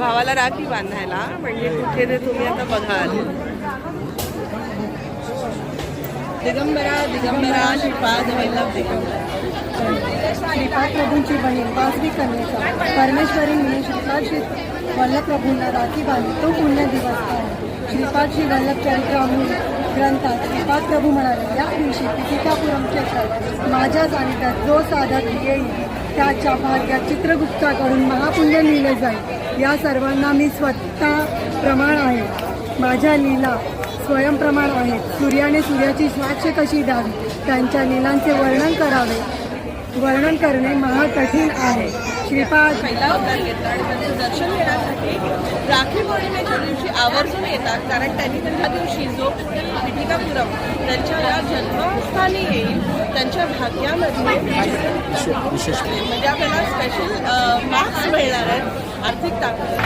भावाला राखी बांधायला, म्हणजे कुठे ते तुम्ही आता बघाल. दिगंबरा दिगंबरा श्रीपाद वल्लभ दिगंबरा. श्रीपाद प्रभूंची बहीण वासवी कन्यका परमेश्वरी हिने श्रीपाद श्री वल्लभ प्रभूंना राखी बांधली. तो पुण्य दिवस आहे. श्रीपाद श्री वल्लभ चरित्रामृत ग्रंथात श्रीपाद प्रभू म्हणाले, या दिवशी पिटिकापुरम क्षेत्रात माझ्या सानिध्यात जो साधक येईल त्याच्या भाग्यात चित्रगुप्ताकडून महापुण्य लिहिले जाईल. या सर्वांना मी स्वतः प्रमाण आहे. माझ्या लीला स्वयंप्रमाण आहेत. सूर्याने सूर्याची साक्ष कशी द्यावी, त्यांच्या लीलांचे वर्णन करणे महाकठीण आहे. श्रीपाद पहिला अवतार घेतला आणि त्यांचं दर्शन घेण्यासाठी राखी पौर्णिमेच्या दिवशी आवर्जून येतात, कारण त्यांनी त्या दिवशी जो पिटिकापुरम त्यांच्या या जन्मस्थानी येईल त्यांच्या भाग्यामध्ये म्हणजे आपल्याला स्पेशल मार्क्स मिळणार आहेत, आर्थिक ताकद.